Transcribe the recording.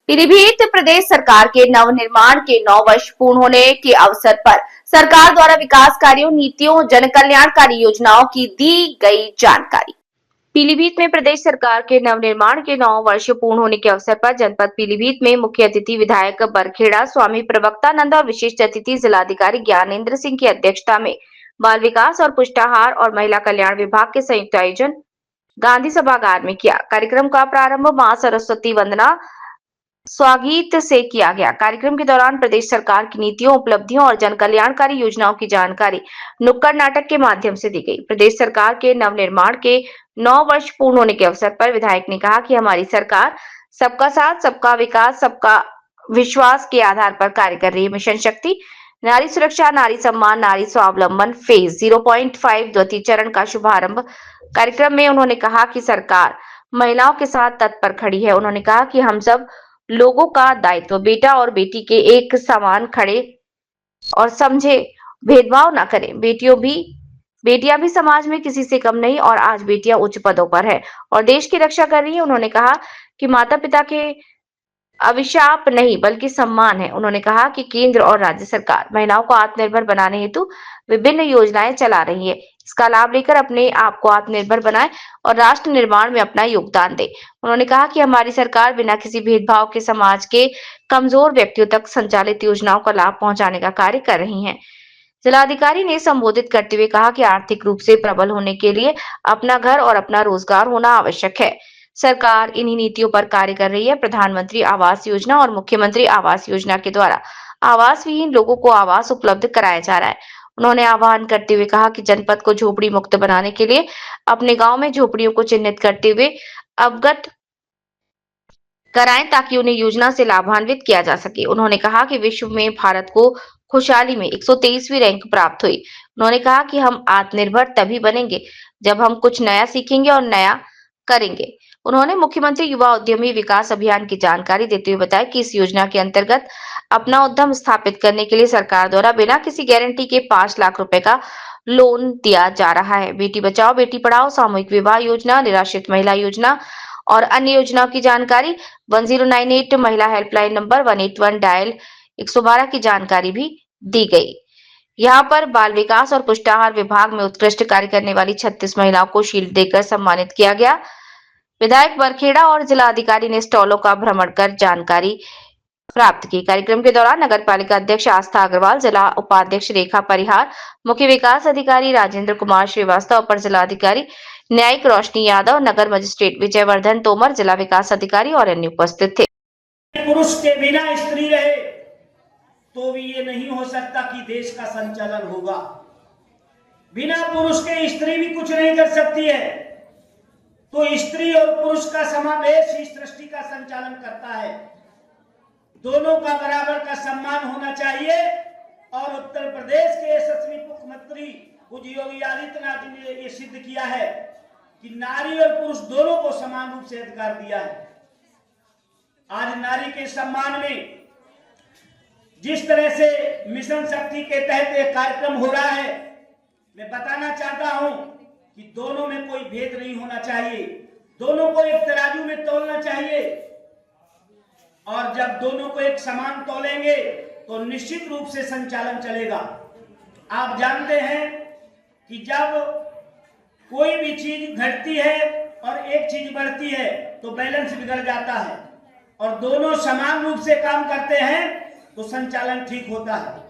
पीलीभीत प्रदेश सरकार के नवनिर्माण के 9 वर्ष पूर्ण होने के अवसर पर सरकार द्वारा विकास कार्यों, नीतियों, जन कल्याणकारी योजनाओं की दी गई जानकारी। पीलीभीत में प्रदेश सरकार के नवनिर्माण के 9 वर्ष पूर्ण होने के अवसर पर जनपद पीलीभीत में मुख्य अतिथि विधायक बरखेड़ा स्वामी प्रवक्तानंद और विशिष्ट अतिथि जिलाधिकारी ज्ञानेंद्र सिंह की अध्यक्षता में बाल विकास और पुष्टाहार और महिला कल्याण विभाग के संयुक्त आयोजन गांधी सभागार में किया। कार्यक्रम का प्रारंभ मां सरस्वती वंदना स्वागत से किया गया। कार्यक्रम के दौरान प्रदेश सरकार की नीतियों, उपलब्धियों और जन कल्याणकारी योजनाओं की जानकारी नुक्कड़ नाटक के माध्यम से दी गई। प्रदेश सरकार के नवनिर्माण के 9 वर्ष पूर्ण होने के अवसर पर विधायक ने कहा कि हमारी सरकार सबका साथ, सबका विकास, सबका विश्वास के आधार पर कार्य कर रही है। मिशन शक्ति, नारी सुरक्षा, नारी सम्मान, नारी स्वावलंबन फेज 0.5 द्वितीय चरण का शुभारंभ कार्यक्रम में उन्होंने कहा कि सरकार महिलाओं के साथ तत्पर खड़ी है। उन्होंने कहा कि हम सब लोगों का दायित्व बेटा और बेटी के एक समान खड़े और समझे, भेदभाव ना करें। बेटियां भी समाज में किसी से कम नहीं और आज बेटियां उच्च पदों पर है और देश की रक्षा कर रही है। उन्होंने कहा कि माता पिता के अभिशाप नहीं बल्कि सम्मान है। उन्होंने कहा कि केंद्र और राज्य सरकार महिलाओं को आत्मनिर्भर बनाने हेतु विभिन्न योजनाएं चला रही है। इसका लाभ लेकर अपने आप को आत्मनिर्भर बनाएं और राष्ट्र निर्माण में अपना योगदान दें। उन्होंने कहा कि हमारी सरकार बिना किसी भेदभाव के समाज के कमजोर व्यक्तियों तक संचालित योजनाओं का लाभ पहुंचाने का कार्य कर रही है। जिलाधिकारी ने संबोधित करते हुए कहा कि आर्थिक रूप से प्रबल होने के लिए अपना घर और अपना रोजगार होना आवश्यक है। सरकार इन्हीं नीतियों पर कार्य कर रही है। प्रधानमंत्री आवास योजना और मुख्यमंत्री आवास योजना के द्वारा आवास विहीन लोगों को आवास उपलब्ध कराया जा रहा है। उन्होंने आह्वान करते हुए कहा कि जनपद को झोपड़ी मुक्त बनाने के लिए अपने गांव में झोपड़ियों को चिन्हित करते हुए अवगत कराएं ताकि उन्हें योजना से लाभान्वित किया जा सके। उन्होंने कहा कि विश्व में भारत को खुशहाली में 123वीं रैंक प्राप्त हुई। उन्होंने कहा कि हम आत्मनिर्भर तभी बनेंगे जब हम कुछ नया सीखेंगे और नया करेंगे। उन्होंने मुख्यमंत्री युवा उद्यमी विकास अभियान की जानकारी देते हुए बताया कि इस योजना के अंतर्गत अपना उद्यम स्थापित करने के लिए सरकार द्वारा बिना किसी गारंटी के 5 लाख रुपए का लोन दिया जा रहा है। बेटी बचाओ बेटी पढ़ाओ, सामूहिक विवाह योजना, निराश्रित महिला योजना और अन्य योजनाओं की जानकारी 1098 महिला हेल्पलाइन नंबर 181 डायल 112 की जानकारी भी दी गई। यहाँ पर बाल विकास और पुष्टाहार विभाग में उत्कृष्ट कार्य करने वाली 36 महिलाओं को शील्ड देकर सम्मानित किया गया। विधायक बरखेड़ा और जिलाधिकारी ने स्टॉलों का भ्रमण कर जानकारी प्राप्त की। कार्यक्रम के दौरान नगर पालिका अध्यक्ष आस्था अग्रवाल, जिला उपाध्यक्ष रेखा परिहार, मुख्य विकास अधिकारी राजेंद्र कुमार श्रीवास्तव, अपर जिलाधिकारी न्यायिक रोशनी यादव, नगर मजिस्ट्रेट विजयवर्धन तोमर, जिला विकास अधिकारी और अन्य उपस्थित थे। पुरुष के बिना स्त्री रहे तो भी ये नहीं हो सकता कि देश का संचालन होगा। बिना पुरुष के स्त्री भी कुछ नहीं कर सकती है। तो स्त्री और पुरुष का समावेश ही सृष्टि का संचालन करता है। दोनों का बराबर का सम्मान होना चाहिए और उत्तर प्रदेश के यशस्वी मुख्यमंत्री पूज्य योगी आदित्यनाथ जी ने ये सिद्ध किया है कि नारी और पुरुष दोनों को समान रूप से अधिकार दिया है। आज नारी के सम्मान में जिस तरह से मिशन शक्ति के तहत एक कार्यक्रम हो रहा है, मैं बताना चाहता हूं कि दोनों में कोई भेद नहीं होना चाहिए, दोनों को एक तराजू में तौलना चाहिए और जब दोनों को एक समान तौलेंगे तो निश्चित रूप से संचालन चलेगा। आप जानते हैं कि जब कोई भी चीज घटती है और एक चीज बढ़ती है तो बैलेंस बिगड़ जाता है और दोनों समान रूप से काम करते हैं तो संचालन ठीक होता है।